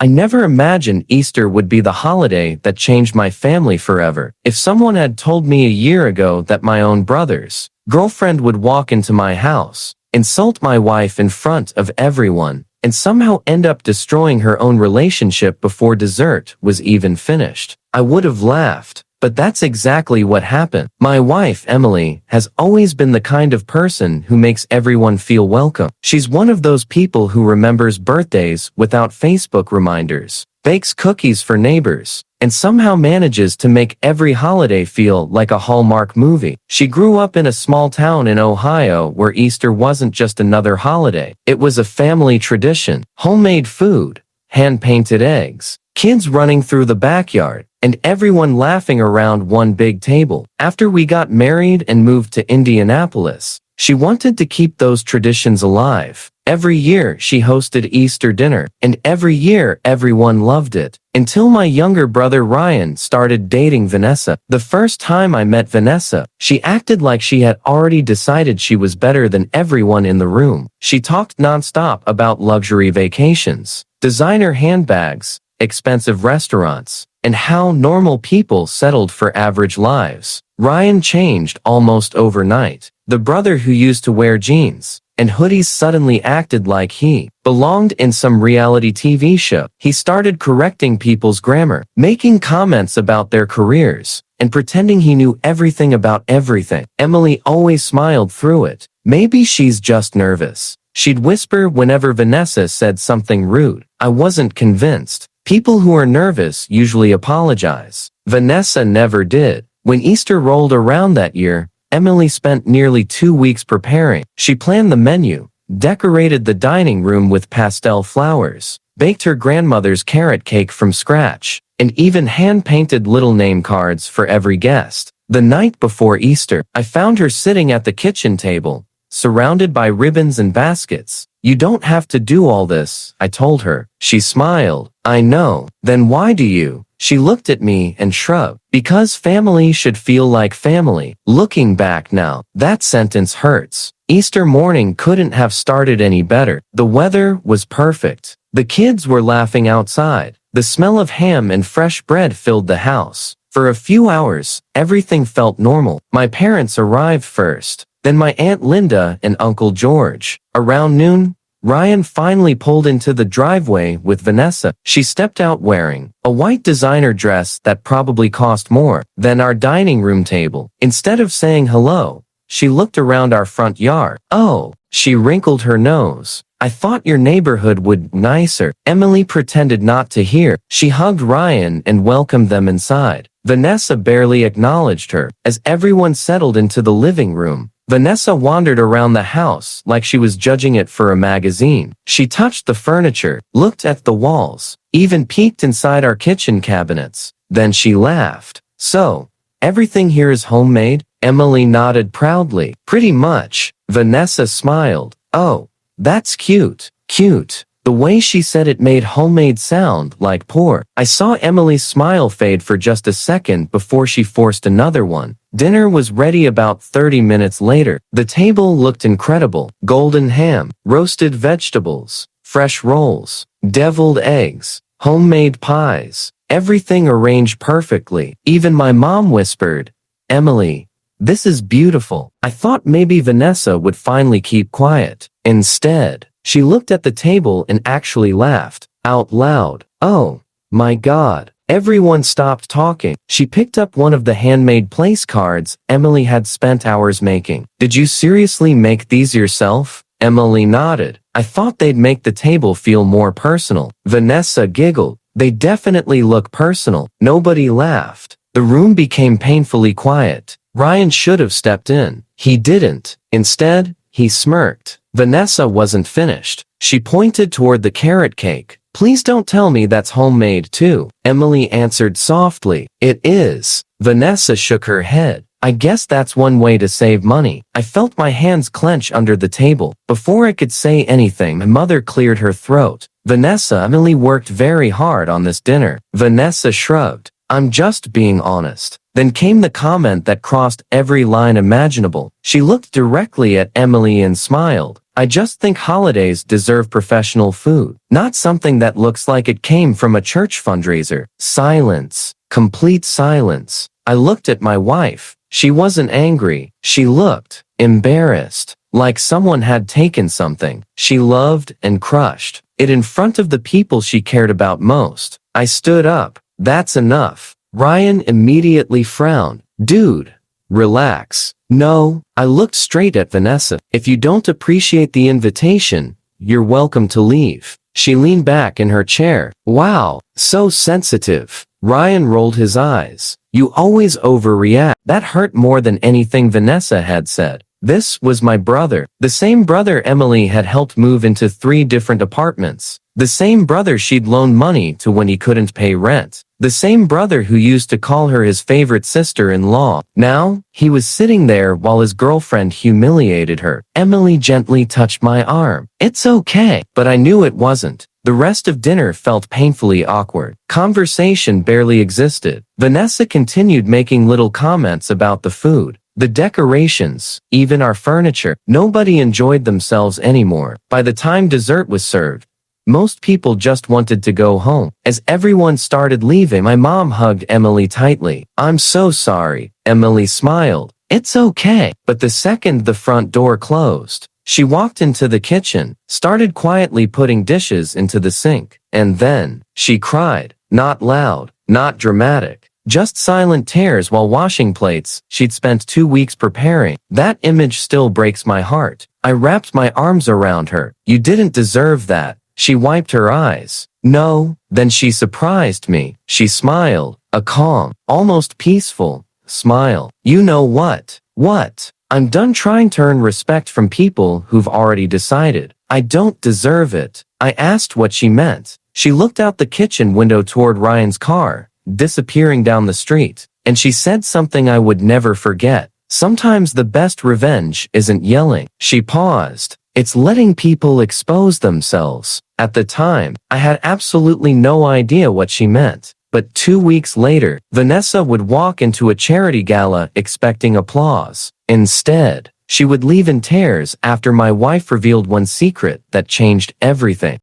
I never imagined Easter would be the holiday that changed my family forever. If someone had told me a year ago that my own brother's girlfriend would walk into my house, insult my wife in front of everyone, and somehow end up destroying her own relationship before dessert was even finished, I would have laughed. But that's exactly what happened. My wife, Emily, has always been the kind of person who makes everyone feel welcome. She's one of those people who remembers birthdays without Facebook reminders, bakes cookies for neighbors, and somehow manages to make every holiday feel like a Hallmark movie. She grew up in a small town in Ohio where Easter wasn't just another holiday. It was a family tradition. Homemade food, hand-painted eggs, kids running through the backyard, and everyone laughing around one big table. After we got married and moved to Indianapolis, she wanted to keep those traditions alive. Every year she hosted Easter dinner, and every year everyone loved it. Until my younger brother Ryan started dating Vanessa. The first time I met Vanessa, she acted like she had already decided she was better than everyone in the room. She talked nonstop about luxury vacations, designer handbags, expensive restaurants, and how normal people settled for average lives. Ryan changed almost overnight. The brother who used to wear jeans and hoodies suddenly acted like he belonged in some reality TV show. He started correcting people's grammar, making comments about their careers, and pretending he knew everything about everything. Emily always smiled through it. Maybe she's just nervous, she'd whisper whenever Vanessa said something rude. I wasn't convinced. People who are nervous usually apologize. Vanessa never did. When Easter rolled around that year, Emily spent nearly 2 weeks preparing. She planned the menu, decorated the dining room with pastel flowers, baked her grandmother's carrot cake from scratch, and even hand-painted little name cards for every guest. The night before Easter, I found her sitting at the kitchen table, surrounded by ribbons and baskets. "You don't have to do all this," I told her. She smiled. "I know. Then why do you?" She looked at me and shrugged. "Because family should feel like family." Looking back now, that sentence hurts. Easter morning couldn't have started any better. The weather was perfect. The kids were laughing outside. The smell of ham and fresh bread filled the house. For a few hours, everything felt normal. My parents arrived first, then my Aunt Linda and Uncle George. Around noon, Ryan finally pulled into the driveway with Vanessa. She stepped out wearing a white designer dress that probably cost more than our dining room table. Instead of saying hello, she looked around our front yard. "Oh," she wrinkled her nose. "I thought your neighborhood would be nicer." Emily pretended not to hear. She hugged Ryan and welcomed them inside. Vanessa barely acknowledged her. As everyone settled into the living room, Vanessa wandered around the house like she was judging it for a magazine. She touched the furniture, looked at the walls, even peeked inside our kitchen cabinets. Then she laughed. "So, everything here is homemade?" Emily nodded proudly. "Pretty much." Vanessa smiled. "Oh, that's cute." Cute. The way she said it made homemade sound like poor. I saw Emily's smile fade for just a second before she forced another one. Dinner was ready about 30 minutes later. The table looked incredible. Golden ham, roasted vegetables, fresh rolls, deviled eggs, homemade pies. Everything arranged perfectly. Even my mom whispered, "Emily, this is beautiful." I thought maybe Vanessa would finally keep quiet. Instead, she looked at the table and actually laughed out loud. "Oh, my God." Everyone stopped talking. She picked up one of the handmade place cards Emily had spent hours making. "Did you seriously make these yourself?" Emily nodded. "I thought they'd make the table feel more personal." Vanessa giggled. "They definitely look personal." Nobody laughed. The room became painfully quiet. Ryan should have stepped in. He didn't. Instead, he smirked. Vanessa wasn't finished. She pointed toward the carrot cake. "Please don't tell me that's homemade too." Emily answered softly, "It is." Vanessa shook her head. "I guess that's one way to save money." I felt my hands clench under the table. Before I could say anything, my mother cleared her throat. "Emily worked very hard on this dinner." Vanessa shrugged. "I'm just being honest." Then came the comment that crossed every line imaginable. She looked directly at Emily and smiled. I just think holidays deserve professional food, not something that looks like it came from a church fundraiser. Silence. Complete silence. I looked at my wife. She wasn't angry. She looked embarrassed, like someone had taken something she loved and crushed it in front of the people she cared about most. I stood up. That's enough. Ryan immediately frowned. Dude, relax. No, I looked straight at Vanessa. If you don't appreciate the invitation, you're welcome to leave. She leaned back in her chair. Wow, so sensitive. Ryan rolled his eyes. You always overreact. That hurt more than anything Vanessa had said. This was my brother. The same brother Emily had helped move into 3 different apartments. The same brother she'd loaned money to when he couldn't pay rent. The same brother who used to call her his favorite sister-in-law. Now, he was sitting there while his girlfriend humiliated her. Emily gently touched my arm. It's okay. But I knew it wasn't. The rest of dinner felt painfully awkward. Conversation barely existed. Vanessa continued making little comments about the food, the decorations, even our furniture. Nobody enjoyed themselves anymore. By the time dessert was served, most people just wanted to go home. As everyone started leaving, my mom hugged Emily tightly. I'm so sorry. Emily smiled. It's okay. But the second the front door closed, she walked into the kitchen, started quietly putting dishes into the sink, and then she cried. Not loud, not dramatic, just silent tears while washing plates she'd spent 2 weeks preparing. That image still breaks my heart. I wrapped my arms around her. You didn't deserve that. She wiped her eyes. No. Then she surprised me. She smiled, a calm, almost peaceful smile. You know what? What? I'm done trying to earn respect from people who've already decided I don't deserve it. I asked what she meant. She looked out the kitchen window toward Ryan's car, disappearing down the street, and she said something I would never forget. Sometimes the best revenge isn't yelling. She paused. It's letting people expose themselves. At the time, I had absolutely no idea what she meant. But 2 weeks later, Vanessa would walk into a charity gala expecting applause. Instead, she would leave in tears after my wife revealed one secret that changed everything.